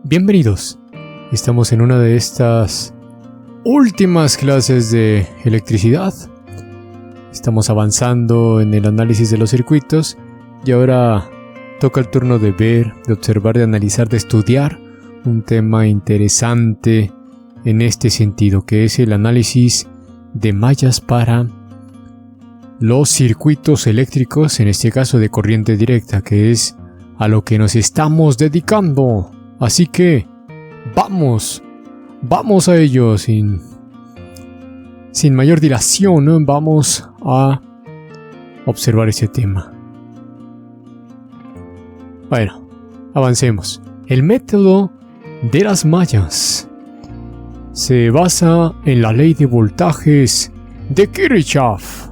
Bienvenidos. Estamos en una de estas últimas clases de electricidad. Estamos avanzando en el análisis de los circuitos y ahora toca el turno de ver, de observar, de analizar, de estudiar un tema interesante en este sentido, que es el análisis de mallas para los circuitos eléctricos, en este caso de corriente directa, que es a lo que nos estamos dedicando. Así que vamos a ello sin mayor dilación, ¿no? Vamos a observar este tema. Bueno, avancemos. El método de las mallas se basa en la ley de voltajes de Kirchhoff.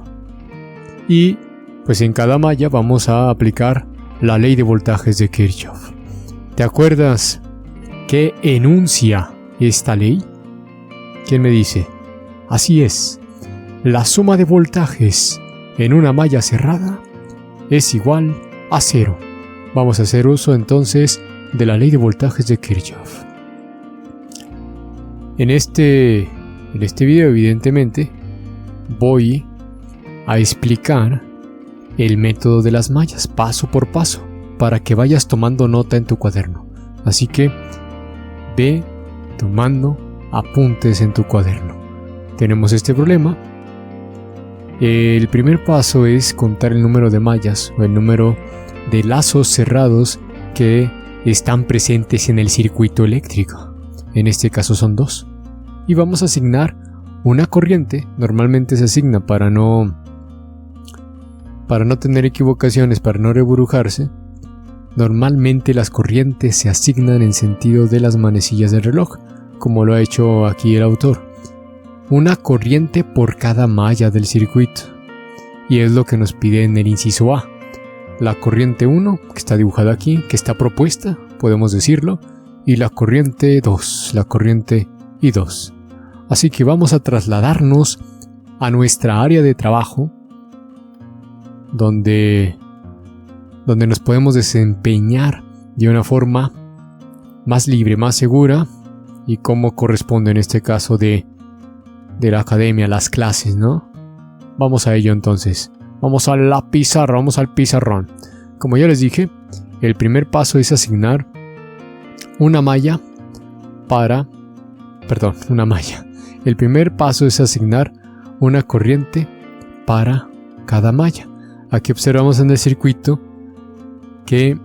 Y pues en cada malla vamos a aplicar la ley de voltajes de Kirchhoff. ¿Te acuerdas qué enuncia esta ley? ¿Quién me dice? Así es. La suma de voltajes en una malla cerrada es igual a 0. Vamos a hacer uso entonces de la ley de voltajes de Kirchhoff. En este video, evidentemente, voy a explicar el método de las mallas paso por paso, para que vayas tomando nota en tu cuaderno. Así que ve tomando apuntes en tu cuaderno. Tenemos este problema. El primer paso es contar el número de mallas o el número de lazos cerrados que están presentes en el circuito eléctrico. En este caso son 2. Y vamos a asignar una corriente. Normalmente se asigna para no tener equivocaciones, para no reburujarse. Normalmente las corrientes se asignan en sentido de las manecillas del reloj, como lo ha hecho aquí el autor. Una corriente por cada malla del circuito. Y es lo que nos pide en el inciso A. La corriente 1, que está dibujada aquí, que está propuesta, podemos decirlo, y la corriente 2, la corriente I2. Así que vamos a trasladarnos a nuestra área de trabajo, donde nos podemos desempeñar de una forma más libre, más segura, y como corresponde en este caso de la academia, las clases, ¿no? Vamos a ello entonces. Vamos a la pizarra, vamos al pizarrón. Como ya les dije, el primer paso es asignar una malla. El primer paso es asignar una corriente para cada malla. Aquí observamos en el circuito que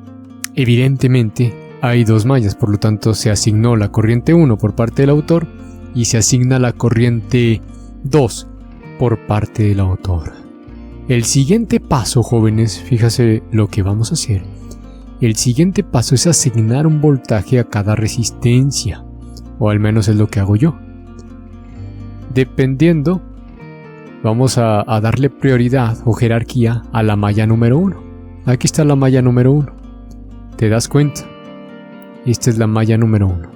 evidentemente hay 2 mallas, por lo tanto se asignó la corriente 1 por parte del autor y se asigna la corriente 2 por parte del autor. El siguiente paso, jóvenes, fíjate lo que vamos a hacer. El siguiente paso es asignar un voltaje a cada resistencia, o al menos es lo que hago yo. Dependiendo, vamos a darle prioridad o jerarquía a la malla número 1. Aquí está la malla número 1. ¿Te das cuenta? Esta es la malla número 1.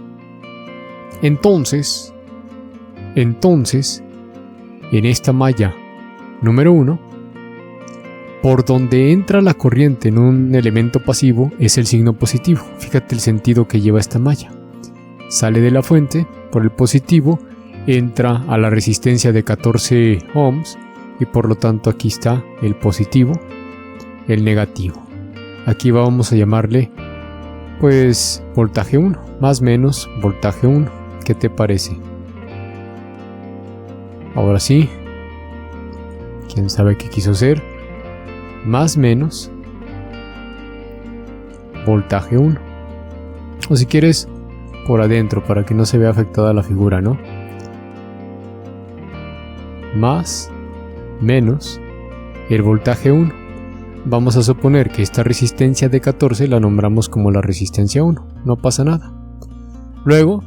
Entonces, en esta malla número 1, por donde entra la corriente en un elemento pasivo es el signo positivo. Fíjate el sentido que lleva esta malla. Sale de la fuente por el positivo, entra a la resistencia de 14 ohms y por lo tanto aquí está el positivo, el negativo. Aquí vamos a llamarle pues voltaje 1, más menos voltaje 1. ¿Qué te parece? Ahora sí, quién sabe qué quiso ser. Más menos voltaje 1. O si quieres por adentro para que no se vea afectada la figura, ¿no? Más menos el voltaje 1. Vamos a suponer que esta resistencia de 14 la nombramos como la resistencia 1. No pasa nada. Luego,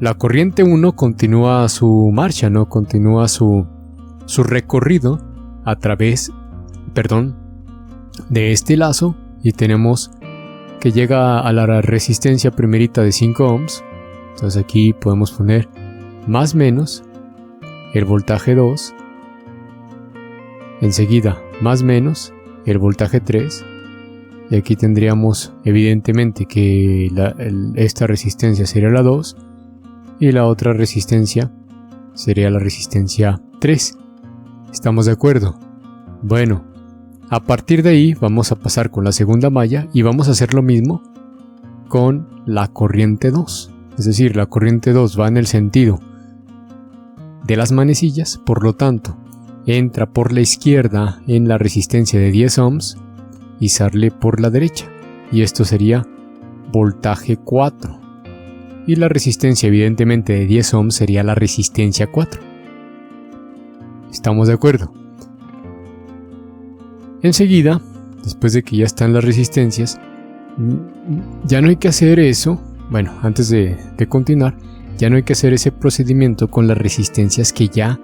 la corriente 1 continúa su marcha, ¿no? Continúa su recorrido a través, de este lazo, y tenemos que llega a la resistencia primerita de 5 ohms. Entonces aquí podemos poner más menos el voltaje 2, enseguida más menos el voltaje 3 Y aquí tendríamos evidentemente que esta resistencia sería la 2 y la otra resistencia sería la resistencia 3. ¿Estamos de acuerdo? Bueno, a partir de ahí vamos a pasar con la segunda malla y vamos a hacer lo mismo con la corriente 2. Es decir, la corriente 2 va en el sentido de las manecillas, por lo tanto, entra por la izquierda en la resistencia de 10 ohms y sale por la derecha. Y esto sería voltaje 4. Y la resistencia evidentemente de 10 ohms sería la resistencia 4. ¿Estamos de acuerdo? Enseguida, después de que ya están las resistencias, ya no hay que hacer eso. Bueno, antes de continuar, ya no hay que hacer ese procedimiento con las resistencias que ya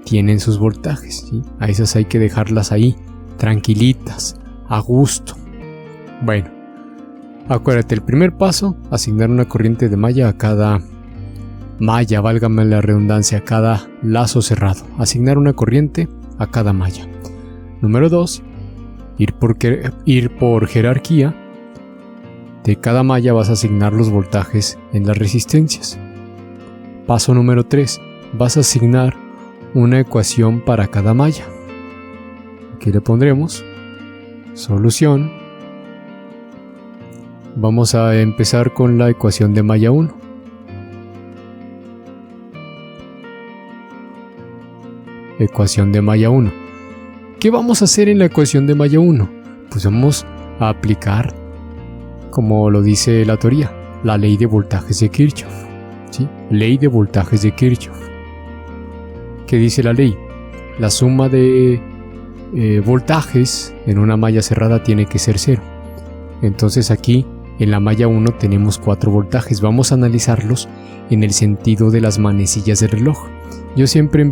tienen sus voltajes, ¿sí? A esas hay que dejarlas ahí, tranquilitas, a gusto. Bueno, acuérdate, el primer paso, asignar una corriente de malla a cada malla, válgame la redundancia, a cada lazo cerrado. Asignar una corriente a cada malla. Número 2, ir por jerarquía. De cada malla vas a asignar los voltajes en las resistencias. Paso número 3, vas a asignar una ecuación para cada malla. Aquí le pondremos solución. Vamos a empezar con la ecuación de malla 1. Ecuación de malla 1. ¿Qué vamos a hacer en la ecuación de malla 1? Pues vamos a aplicar, como lo dice la teoría, la ley de voltajes de Kirchhoff. ¿Sí? Ley de voltajes de Kirchhoff. ¿Qué dice la ley? La suma de voltajes en una malla cerrada tiene que ser 0. Entonces aquí en la malla 1 tenemos 4 voltajes. Vamos a analizarlos en el sentido de las manecillas del reloj. Yo siempre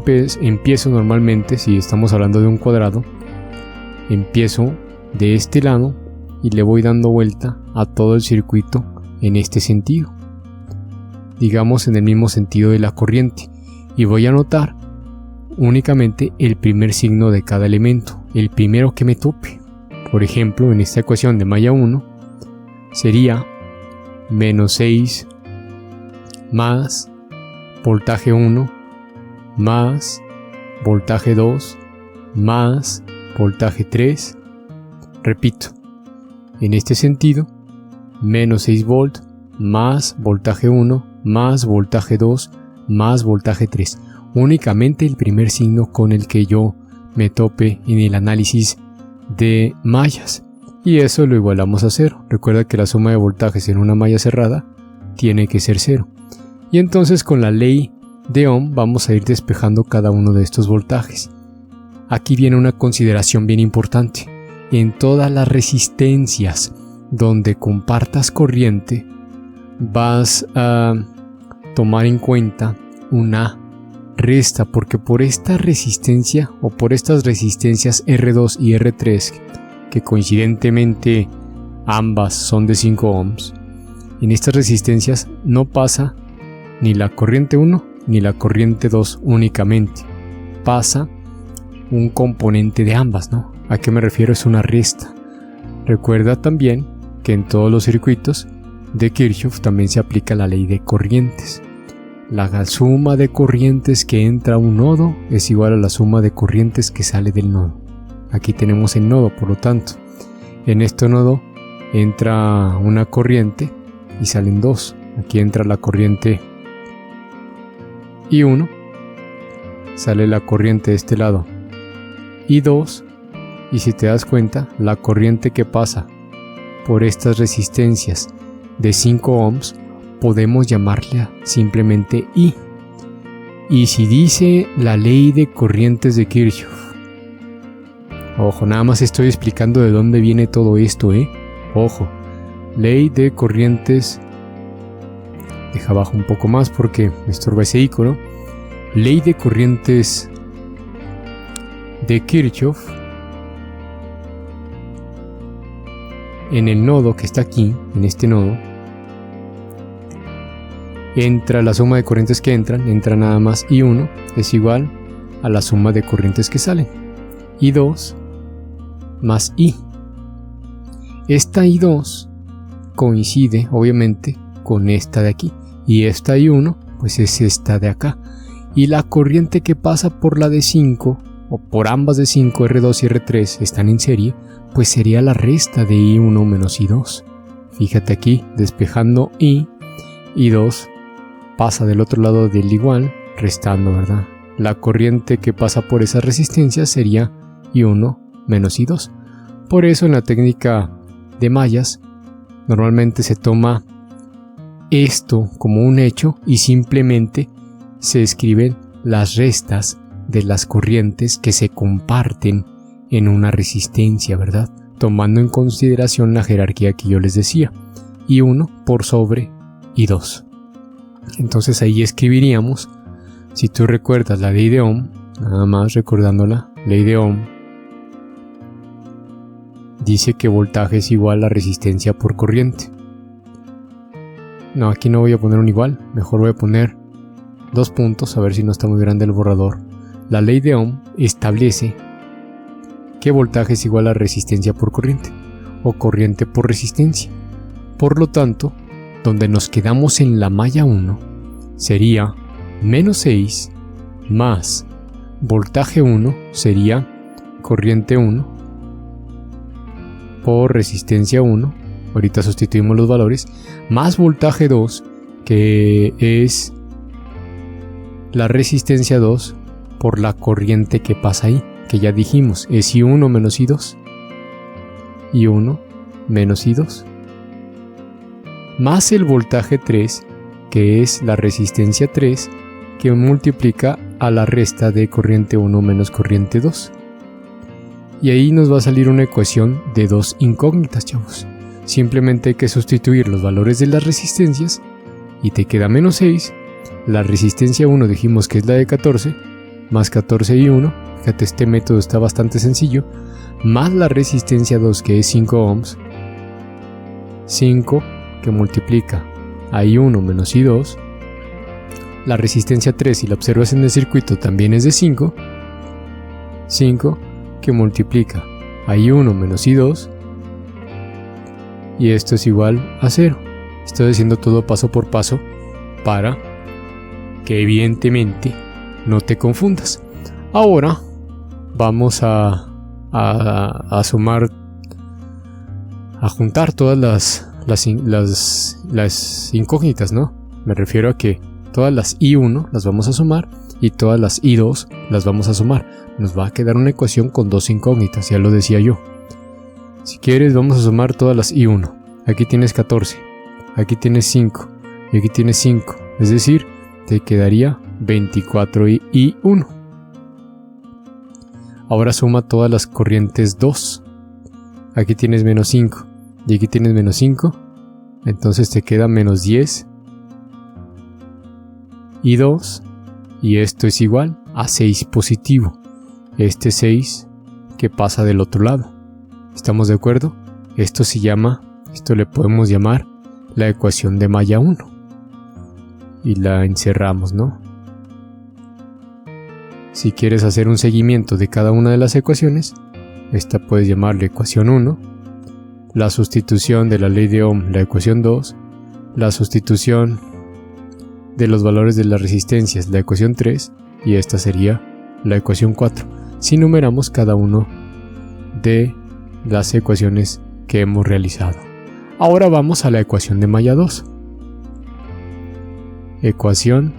empiezo normalmente, si estamos hablando de un cuadrado, empiezo de este lado y le voy dando vuelta a todo el circuito en este sentido, digamos en el mismo sentido de la corriente, y voy a anotar únicamente el primer signo de cada elemento, el primero que me tope. Por ejemplo, en esta ecuación de malla 1 sería menos 6 más voltaje 1 más voltaje 2 más voltaje 3. Repito, en este sentido, menos 6 volt más voltaje 1 más voltaje 2 más voltaje 3. Únicamente el primer signo con el que yo me tope en el análisis de mallas. Y eso lo igualamos a 0. Recuerda que la suma de voltajes en una malla cerrada tiene que ser 0. Y entonces con la ley de Ohm vamos a ir despejando cada uno de estos voltajes. Aquí viene una consideración bien importante. En todas las resistencias donde compartas corriente, vas a tomar en cuenta una resta, porque por esta resistencia o por estas resistencias R2 y R3, que coincidentemente ambas son de 5 ohms, en estas resistencias no pasa ni la corriente 1 ni la corriente 2 únicamente, pasa un componente de ambas, ¿no? ¿A qué me refiero? Es una resta. Recuerda también que en todos los circuitos de Kirchhoff también se aplica la ley de corrientes. La suma de corrientes que entra a un nodo es igual a la suma de corrientes que sale del nodo. Aquí tenemos el nodo, por lo tanto, en este nodo entra una corriente y salen 2. Aquí entra la corriente I1, sale la corriente de este lado I2, y si te das cuenta, la corriente que pasa por estas resistencias de 5 ohms podemos llamarla simplemente I. Y si dice la ley de corrientes de Kirchhoff, ojo, nada más estoy explicando de dónde viene todo esto, ojo, ley de corrientes, deja abajo un poco más porque me estorba ese icono, ley de corrientes de Kirchhoff. En el nodo que está aquí, en este nodo, entra la suma de corrientes que entra nada más I1 es igual a la suma de corrientes que salen, I2 más I. Esta I2 coincide obviamente con esta de aquí, y esta I1 pues es esta de acá, y la corriente que pasa por la de 5 o por ambas de 5, R2 y R3 están en serie, pues sería la resta de I1 menos I2. Fíjate aquí, despejando I2 pasa del otro lado del igual, restando, ¿verdad? La corriente que pasa por esa resistencia sería I1 menos I2. Por eso en la técnica de mallas normalmente se toma esto como un hecho y simplemente se escriben las restas de las corrientes que se comparten en una resistencia, ¿verdad? Tomando en consideración la jerarquía que yo les decía, I1 por sobre I2. Entonces ahí escribiríamos, si tú recuerdas la ley de Ohm, nada más recordándola, ley de Ohm dice que voltaje es igual a resistencia por corriente. No, aquí no voy a poner un igual, mejor voy a poner 2 puntos, a ver si no está muy grande el borrador. La ley de Ohm establece que voltaje es igual a resistencia por corriente, o corriente por resistencia. Por lo tanto, donde nos quedamos en la malla 1 sería menos 6 más voltaje 1 sería corriente 1 por resistencia 1, ahorita sustituimos los valores, más voltaje 2, que es la resistencia 2 por la corriente que pasa ahí, que ya dijimos es I1 menos I2, I1 menos I2, más el voltaje 3, que es la resistencia 3, que multiplica a la resta de corriente 1 menos corriente 2. Y ahí nos va a salir una ecuación de 2 incógnitas, chavos. Simplemente hay que sustituir los valores de las resistencias y te queda menos 6. La resistencia 1 dijimos que es la de 14, más 14 y 1. Fíjate, este método está bastante sencillo. Más la resistencia 2, que es 5 ohms. 5 que multiplica a I1 menos I2. La resistencia 3, si la observas en el circuito, también es de 5. 5 que multiplica a I1 menos I2, y esto es igual a 0. Estoy haciendo todo paso por paso para que evidentemente no te confundas. Ahora vamos a sumar, a juntar todas las incógnitas, ¿no? Me refiero a que todas las I1 las vamos a sumar y todas las I2 las vamos a sumar. Nos va a quedar una ecuación con 2 incógnitas, ya lo decía yo. Si quieres, vamos a sumar todas las I1. Aquí tienes 14, aquí tienes 5 y aquí tienes 5. Es decir, te quedaría 24 I1. Ahora suma todas las corrientes 2. Aquí tienes menos 5 y aquí tienes menos 5. Entonces te queda menos 10 I2. Y esto es igual a 6 positivo. Este 6 que pasa del otro lado. ¿Estamos de acuerdo? Esto le podemos llamar la ecuación de malla 1. Y la encerramos, ¿no? Si quieres hacer un seguimiento de cada una de las ecuaciones, esta puedes llamarle ecuación 1. La sustitución de la ley de Ohm, la ecuación 2. La sustitución de los valores de las resistencias, la ecuación 3. Y esta sería la ecuación 4. Si numeramos cada uno de las ecuaciones que hemos realizado. Ahora vamos a la ecuación de malla 2. Ecuación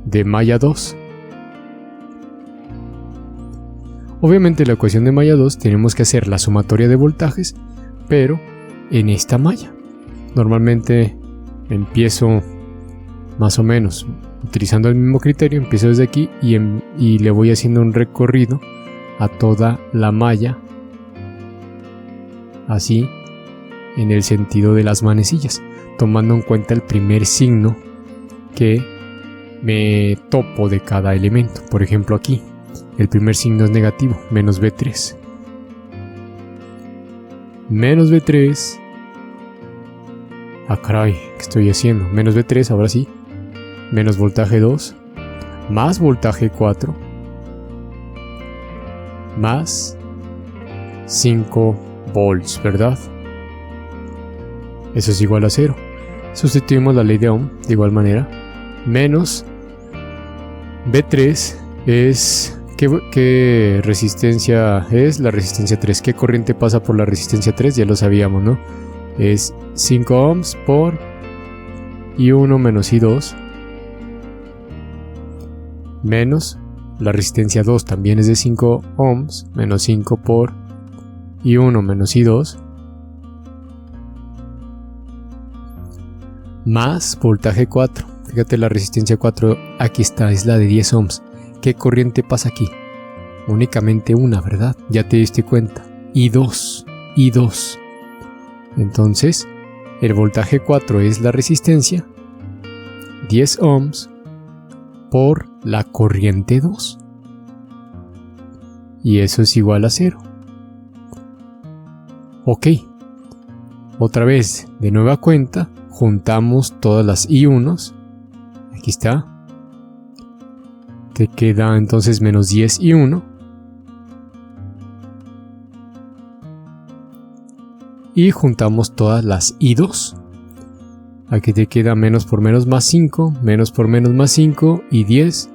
de malla 2. Obviamente la ecuación de malla 2 tenemos que hacer la sumatoria de voltajes, pero en esta malla. Normalmente empiezo más o menos utilizando el mismo criterio, empiezo desde aquí y le voy haciendo un recorrido a toda la malla, así en el sentido de las manecillas, tomando en cuenta el primer signo que me topo de cada elemento. Por ejemplo, aquí el primer signo es negativo, menos B3. Menos B3. Ah, caray, ¿qué estoy haciendo? Menos B3, ahora sí. Menos voltaje 2, más voltaje 4, más 5 volts, ¿verdad? Eso es igual a 0. Sustituimos la ley de Ohm de igual manera. Menos B3 es... ¿Qué resistencia es? La resistencia 3. ¿Qué corriente pasa por la resistencia 3? Ya lo sabíamos, ¿no? Es 5 ohms por I1 menos I2. Menos la resistencia 2 también es de 5 ohms. Menos 5 por I1 menos I2. Más voltaje 4. Fíjate, la resistencia 4 aquí está, es la de 10 ohms. ¿Qué corriente pasa aquí? Únicamente una, ¿verdad? Ya te diste cuenta. I2. Entonces, el voltaje 4 es la resistencia, 10 ohms, por la corriente 2. Y eso es igual a 0. Ok. Otra vez, de nueva cuenta, juntamos todas las I1s. Aquí está. Te queda entonces menos 10 I1. Y juntamos todas las I2. Aquí te queda menos por menos más 5, menos por menos más 5 y 10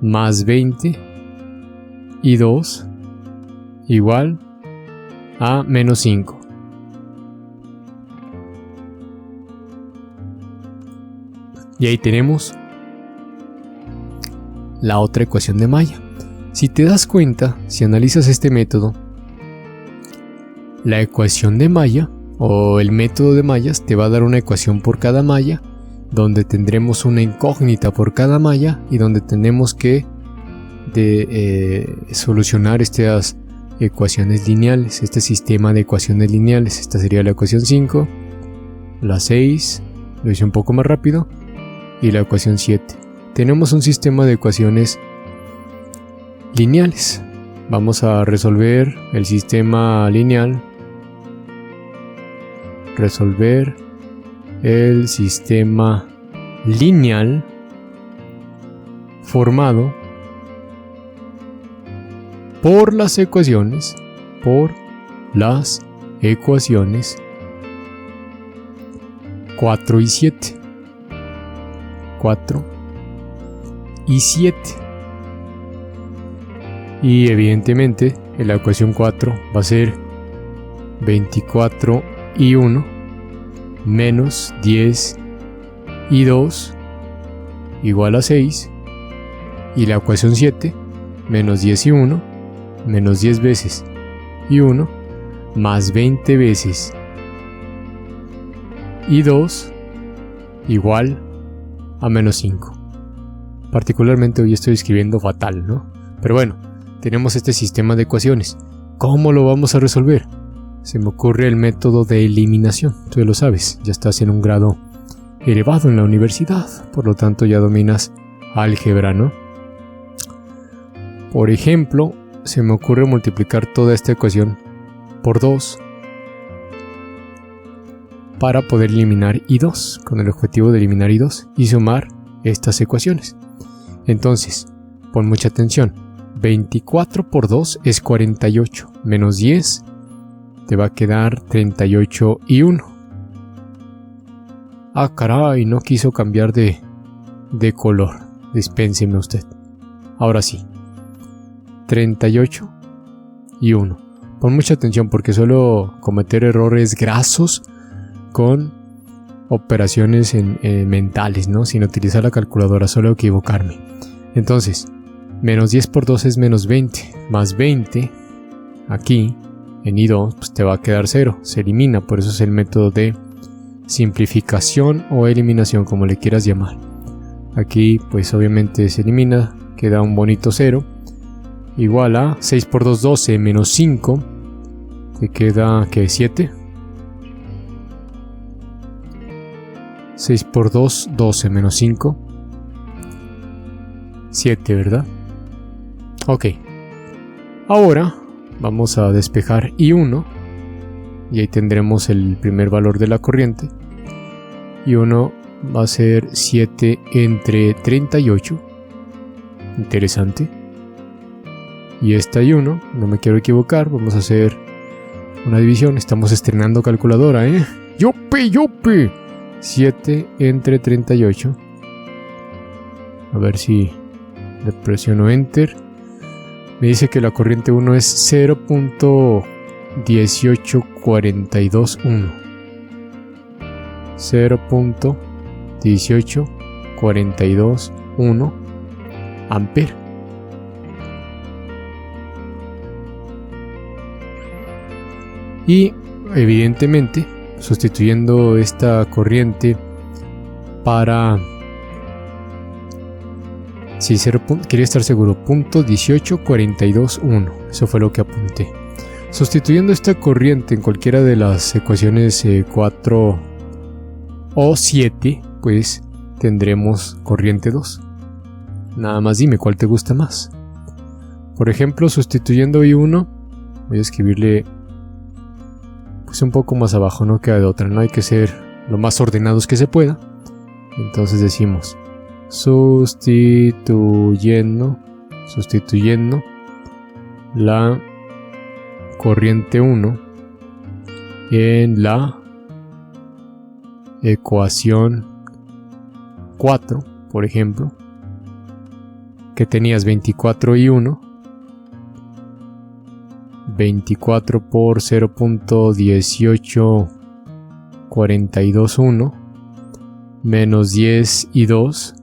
más 20 y 2 igual a menos 5. Y ahí tenemos la otra ecuación de malla. Si te das cuenta, si analizas este método, la ecuación de malla o el método de mallas te va a dar una ecuación por cada malla, donde tendremos una incógnita por cada malla y donde tenemos que solucionar estas ecuaciones lineales, este sistema de ecuaciones lineales. Esta sería la ecuación 5, la 6, lo hice un poco más rápido, y la ecuación 7. Tenemos un sistema de ecuaciones lineales. Vamos a resolver el sistema lineal. Resolver el sistema lineal formado por las ecuaciones 4 y 7. 4 y 7. Y evidentemente en la ecuación 4 va a ser 24 y 1 menos 10 y 2 igual a 6. Y la ecuación 7, menos 10 y 1 menos 10 veces y 1 más 20 veces y 2 igual a menos 5. Particularmente hoy estoy escribiendo fatal, ¿no? Pero bueno, tenemos este sistema de ecuaciones. ¿Cómo lo vamos a resolver? Se me ocurre el método de eliminación. Tú ya lo sabes, ya estás en un grado elevado en la universidad, por lo tanto ya dominas álgebra, ¿no? Por ejemplo, se me ocurre multiplicar toda esta ecuación por 2 para poder eliminar I2, con el objetivo de eliminar I2 y sumar estas ecuaciones. Entonces, pon mucha atención. 24 por 2 es 48, menos 10 te va a quedar 38 y 1. Ah, caray, no quiso cambiar de color. Dispénseme usted. Ahora sí. 38 y 1. Pon mucha atención porque suelo cometer errores grasos con operaciones mentales, ¿no? Sin utilizar la calculadora, suelo equivocarme. Entonces, menos 10 por 2 es menos 20. Más 20, aquí, en I2, pues te va a quedar 0. Se elimina, por eso es el método de simplificación o eliminación, como le quieras llamar. Aquí, pues obviamente se elimina, queda un bonito 0. Igual a 6 por 2, 12, menos 5. Te queda, ¿qué? 7. 6 por 2, 12, menos 5. 7, ¿verdad? Ok. Ahora vamos a despejar I1. Y ahí tendremos el primer valor de la corriente. I1 va a ser 7 entre 38. Interesante. Y esta I1, no me quiero equivocar, vamos a hacer una división. Estamos estrenando calculadora, ¡Yupi, yupi! 7 entre 38. A ver si le presiono Enter. Me dice que la corriente 1 es 0.18421. 0.18421 ampere. Y evidentemente, sustituyendo esta corriente para... Sí, quería estar seguro, .18421. Eso fue lo que apunté. Sustituyendo esta corriente en cualquiera de las ecuaciones 4 o 7, pues tendremos corriente 2. Nada más dime cuál te gusta más. Por ejemplo, sustituyendo I1, voy a escribirle pues un poco más abajo, no queda de otra, no hay que ser lo más ordenados que se pueda. Entonces decimos sustituyendo la corriente 1 en la ecuación 4, por ejemplo, que tenías 24I1, 24 por 0.18421 menos 10I2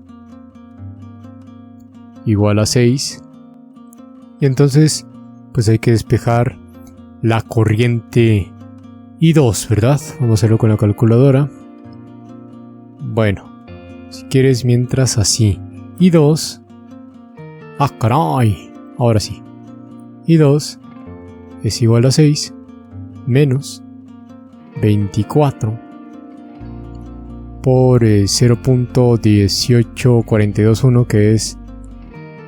igual a 6. Y entonces pues hay que despejar la corriente I2, ¿verdad? Vamos a hacerlo con la calculadora. Bueno, si quieres mientras así. I2. ¡Ah, caray! Ahora sí. I2 es igual a 6 menos 24 por 0.18421, que es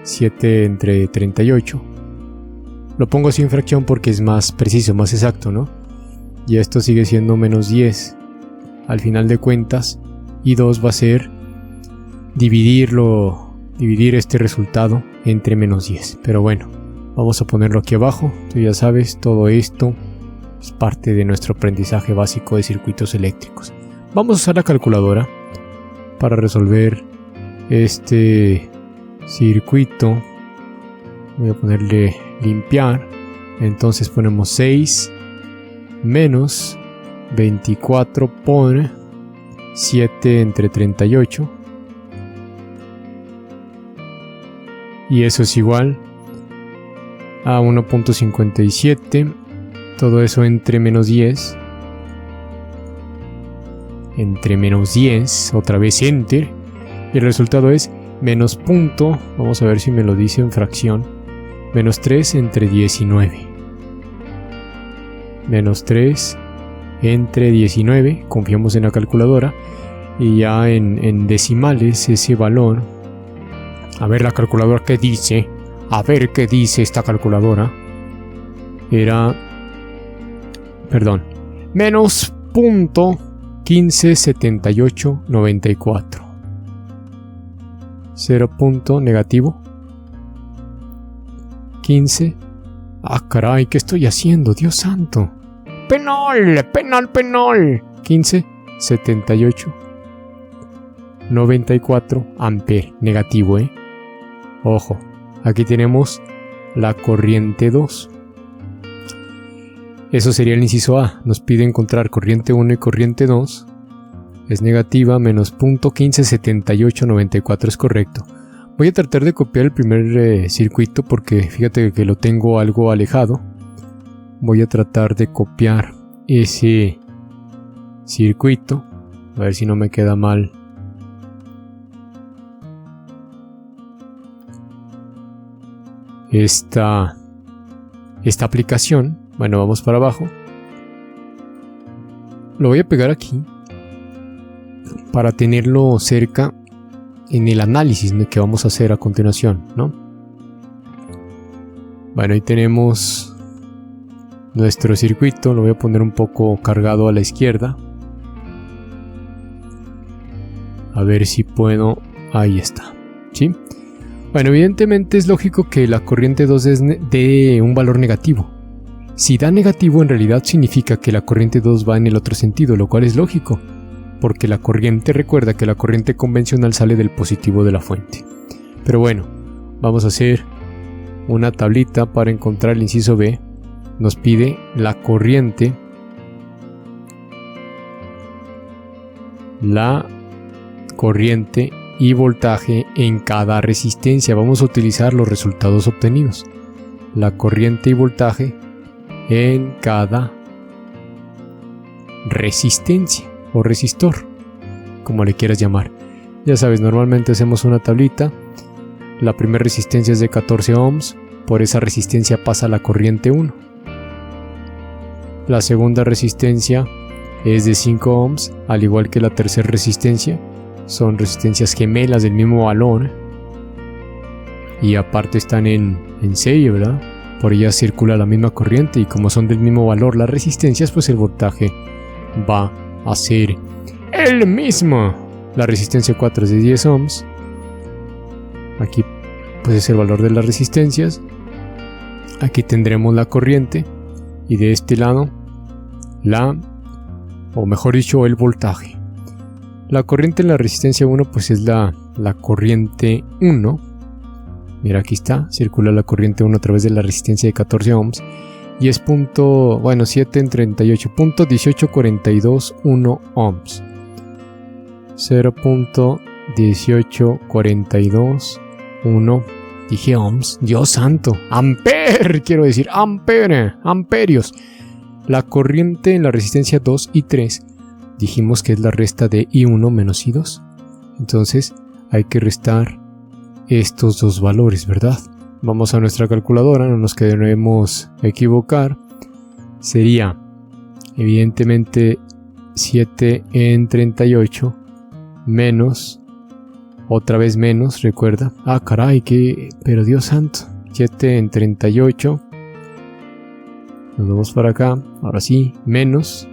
7 entre 38. Lo pongo así en fracción porque es más preciso, más exacto, ¿no? Y esto sigue siendo menos 10. Al final de cuentas, I2 va a ser dividir este resultado entre menos 10. Pero bueno, vamos a ponerlo aquí abajo. Tú ya sabes, todo esto es parte de nuestro aprendizaje básico de circuitos eléctricos. Vamos a usar la calculadora para resolver este circuito. Voy a ponerle limpiar. Entonces ponemos 6 menos 24 por 7 entre 38. Y eso es igual a 1.57. Todo eso entre menos 10. Entre menos 10. Otra vez Enter. Y el resultado es menos punto. Vamos a ver si me lo dice en fracción. Menos 3 entre 19. Menos 3 entre 19. Confiamos en la calculadora. Y ya en decimales ese valor. A ver la calculadora qué dice. A ver qué dice esta calculadora. Era... Perdón. Menos punto 157894. 0 punto negativo 15. Ah, caray, ¿qué estoy haciendo? Dios santo. ¡Penal! ¡Penal, penal! 1578 94 ampere. Negativo, Ojo, aquí tenemos la corriente 2. Eso sería el inciso A. Nos pide encontrar corriente 1 y corriente 2. Es negativa, menos punto 157894 es correcto. Voy a tratar de copiar el primer circuito porque fíjate que lo tengo algo alejado. Voy a tratar de copiar ese circuito. A ver si no me queda mal. Esta aplicación. Bueno, vamos para abajo. Lo voy a pegar aquí para tenerlo cerca en el análisis que vamos a hacer a continuación, ¿no? Bueno, ahí tenemos nuestro circuito. Lo voy a poner un poco cargado a la izquierda. A ver si puedo... Ahí está, ¿sí? Bueno, evidentemente es lógico que la corriente 2 es de un valor negativo. Si da negativo, en realidad significa que la corriente 2 va en el otro sentido, lo cual es lógico, porque la corriente, recuerda que la corriente convencional sale del positivo de la fuente. Pero bueno, vamos a hacer una tablita para encontrar el inciso B. Nos pide la corriente y voltaje en cada resistencia. Vamos a utilizar los resultados obtenidos. La corriente y voltaje en cada resistencia o resistor, como le quieras llamar. Ya sabes, normalmente hacemos una tablita. La primera resistencia es de 14 ohms. Por esa resistencia pasa la corriente 1. La segunda resistencia es de 5 ohms, al igual que la tercera resistencia. Son resistencias gemelas del mismo valor y aparte están en serie, ¿verdad? Por ellas circula la misma corriente y como son del mismo valor las resistencias, pues el voltaje va a ser el mismo. La resistencia 4 es de 10 ohms. Aquí pues es el valor de las resistencias. Aquí tendremos la corriente y de este lado o mejor dicho, el voltaje. La corriente en la resistencia 1 pues es la corriente 1. Mira, aquí está, circula la corriente 1 a través de la resistencia de 14 ohms y es 7 en 38, .18421 ohms. 0.18421, dije ohms, Dios santo, ampere, quiero decir, amperios. La corriente en la resistencia 2 y 3 dijimos que es la resta de I1 menos I2. Entonces hay que restar estos dos valores, ¿verdad? Vamos a nuestra calculadora, no nos queremos equivocar. Sería evidentemente 7 en 38 menos, otra vez menos, recuerda. Ah, caray, pero Dios santo. 7 en 38. Nos vamos para acá. Ahora sí, menos.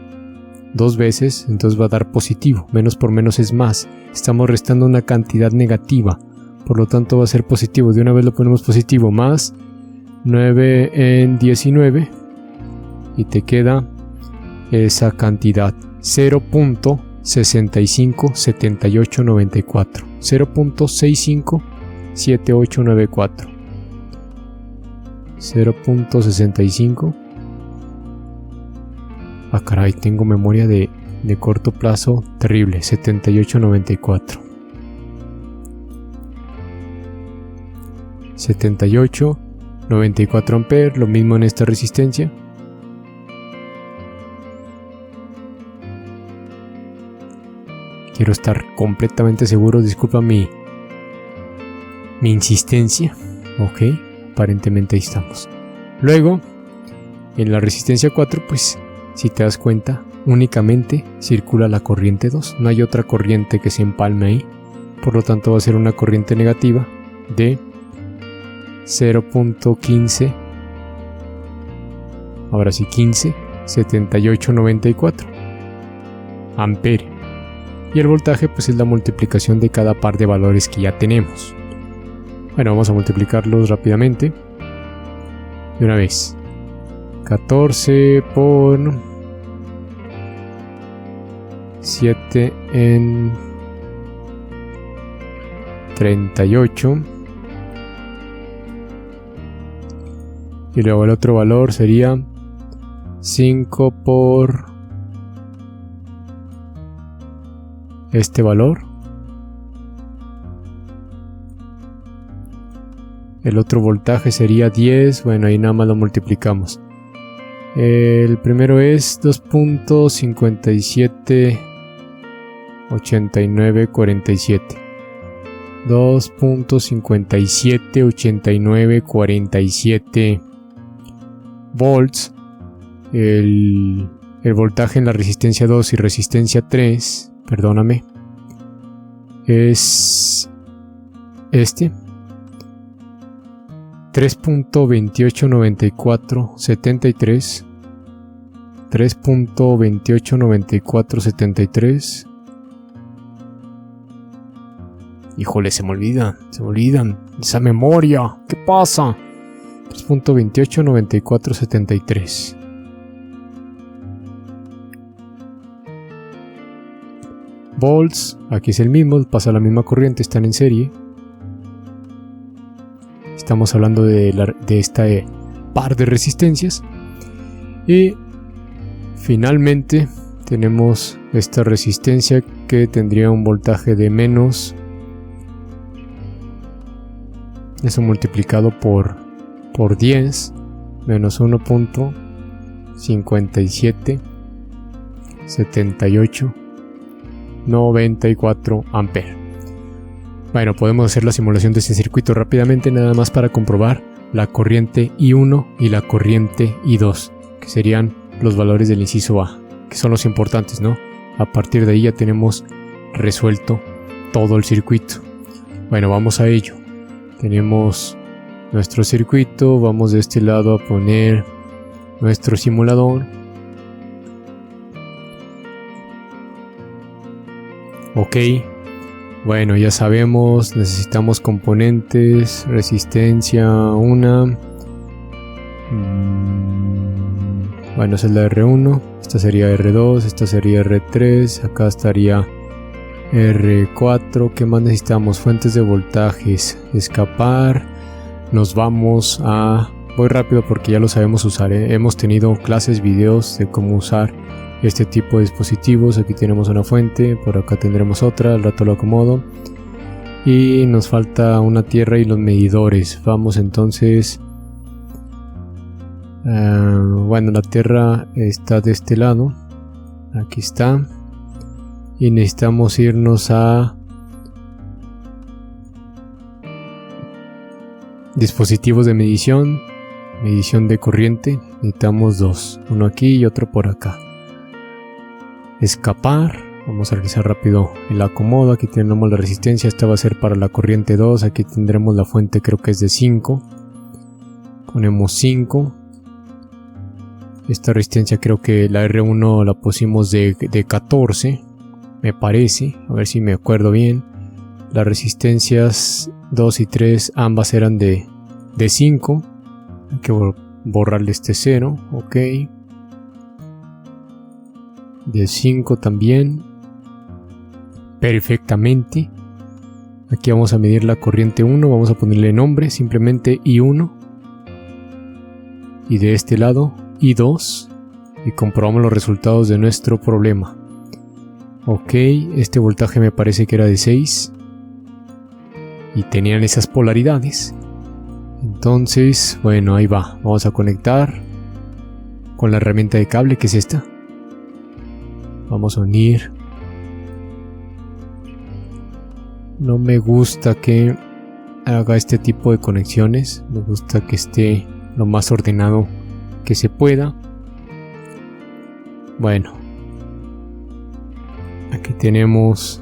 Dos veces, entonces va a dar positivo. Menos por menos es más. Estamos restando una cantidad negativa. Por lo tanto va a ser positivo. De una vez lo ponemos positivo. Más 9 en 19. Y te queda esa cantidad. 0.657894. 0.657894. 0.65. Ah, caray, tengo memoria de corto plazo terrible. 7894. 7894 amperes, lo mismo en esta resistencia. Quiero estar completamente seguro, disculpa mi insistencia. Ok, aparentemente ahí estamos. Luego, en la resistencia 4, pues, si te das cuenta, únicamente circula la corriente 2. No hay otra corriente que se empalme ahí. Por lo tanto, va a ser una corriente negativa de 0.15. Ahora sí, 15, 7894 ampere. Y el voltaje pues es la multiplicación de cada par de valores que ya tenemos. Bueno, vamos a multiplicarlos rápidamente. De una vez. 14 por 7 en 38. Y luego el otro valor sería 5 por este valor. El otro voltaje sería 10. Bueno, ahí nada más lo multiplicamos. El primero es 2.578947. 2.578947 volts. El voltaje en la resistencia 2 y resistencia 3, perdóname, es este. 3.289473. 3.289473. Híjole, se me olvidan esa memoria. ¿Qué pasa? 2.289473. Volts, aquí es el mismo, pasa la misma corriente, están en serie. Estamos hablando de esta par de resistencias. Y finalmente tenemos esta resistencia que tendría un voltaje de menos, eso multiplicado por 10, menos 1.5789 amperes. Bueno, podemos hacer la simulación de este circuito rápidamente, nada más para comprobar la corriente I1 y la corriente I2, que serían los valores del inciso A, que son los importantes, ¿no? A partir de ahí ya tenemos resuelto todo el circuito. Bueno, vamos a ello. Tenemos nuestro circuito, vamos de este lado a poner nuestro simulador. Ok, bueno, ya sabemos, necesitamos componentes, resistencia 1. Bueno, esa es la R1, esta sería R2, esta sería R3, acá estaría R4. ¿Qué más necesitamos? Fuentes de voltajes, escapar. Nos vamos a... Voy rápido porque ya lo sabemos usar, ¿eh? Hemos tenido clases, videos de cómo usar este tipo de dispositivos. Aquí tenemos una fuente, por acá tendremos otra, al rato lo acomodo. Y nos falta una tierra y los medidores. Vamos entonces... bueno, la tierra está de este lado. Aquí está. Y necesitamos irnos a... dispositivos de medición. Medición de corriente. Necesitamos dos. Uno aquí y otro por acá. Escapar. Vamos a realizar rápido el acomodo. Aquí tenemos la resistencia. Esta va a ser para la corriente 2. Aquí tendremos la fuente, creo que es de 5. Ponemos 5. Esta resistencia creo que la R1 la pusimos de 14. Me parece. A ver si me acuerdo bien. Las resistencias 2 y 3 ambas eran de 5. Hay que borrarle este 0. Ok. De 5 también. Perfectamente. Aquí vamos a medir la corriente 1. Vamos a ponerle nombre. Simplemente I1. Y de este lado I2. Y comprobamos los resultados de nuestro problema. Ok. Este voltaje me parece que era de 6. Y tenían esas polaridades. Entonces, bueno, ahí va. Vamos a conectar con la herramienta de cable, que es esta. Vamos a unir. No me gusta que haga este tipo de conexiones. Me gusta que esté lo más ordenado que se pueda. Bueno, aquí tenemos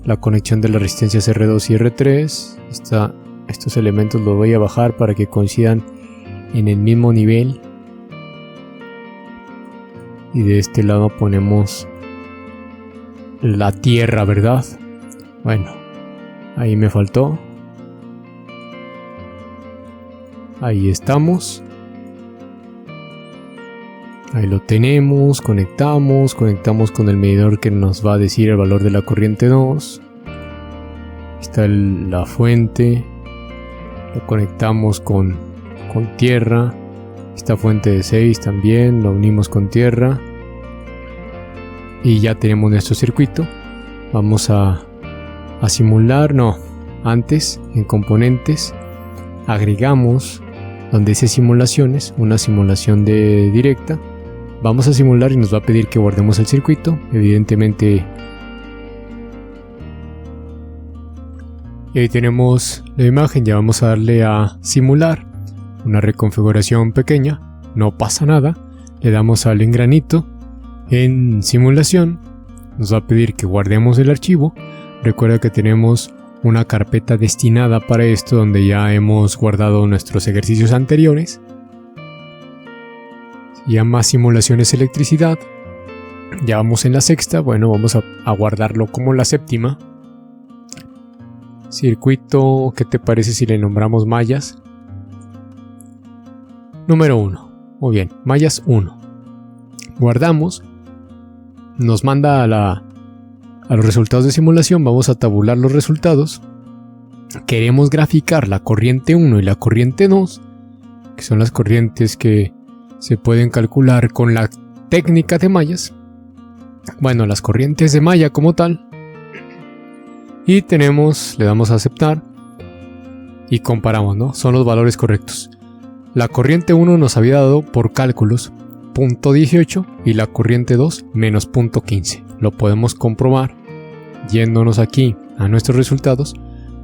la conexión de las resistencias R2 y R3. Estos elementos los voy a bajar para que coincidan en el mismo nivel. Y de este lado ponemos la tierra, ¿verdad? Bueno, ahí me faltó. Ahí estamos. Ahí lo tenemos, conectamos con el medidor que nos va a decir el valor de la corriente 2. Está la fuente. Lo conectamos con tierra. Esta fuente de 6 también, lo unimos con tierra. Y ya tenemos nuestro circuito. Vamos a simular, antes en componentes agregamos donde dice simulaciones, una simulación de directa. Vamos a simular y nos va a pedir que guardemos el circuito, evidentemente. Y ahí tenemos la imagen, ya vamos a darle a simular, una reconfiguración pequeña, no pasa nada. Le damos al engranito en simulación, nos va a pedir que guardemos el archivo. Recuerda que tenemos una carpeta destinada para esto donde ya hemos guardado nuestros ejercicios anteriores. Se llama simulaciones electricidad. Ya vamos en la sexta. Bueno, vamos a guardarlo como la séptima. Circuito, ¿qué te parece si le nombramos mallas? Número 1. Muy bien, mallas 1. Guardamos. Nos manda a los resultados de simulación. Vamos a tabular los resultados. Queremos graficar la corriente 1 y la corriente 2, que son las corrientes que se pueden calcular con la técnica de mallas. Bueno, las corrientes de malla como tal. Y le damos a aceptar y comparamos, ¿no? Son los valores correctos. La corriente 1 nos había dado por cálculos 0.18 y la corriente 2 menos 0.15. Lo podemos comprobar yéndonos aquí a nuestros resultados.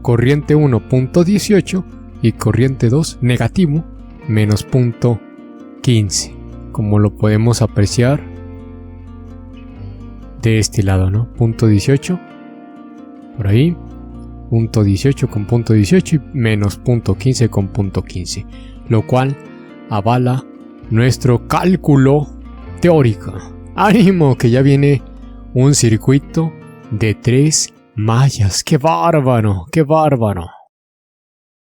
Corriente 1 0.18 y corriente 2 negativo menos 0.15. Como lo podemos apreciar de este lado, ¿no? 0.18 por ahí, 0.18 con 0.18 y menos 0.15 con 0.15, lo cual avala nuestro cálculo teórico. ¡Ánimo! Que ya viene un circuito de 3 mallas. ¡Qué bárbaro! ¡Qué bárbaro!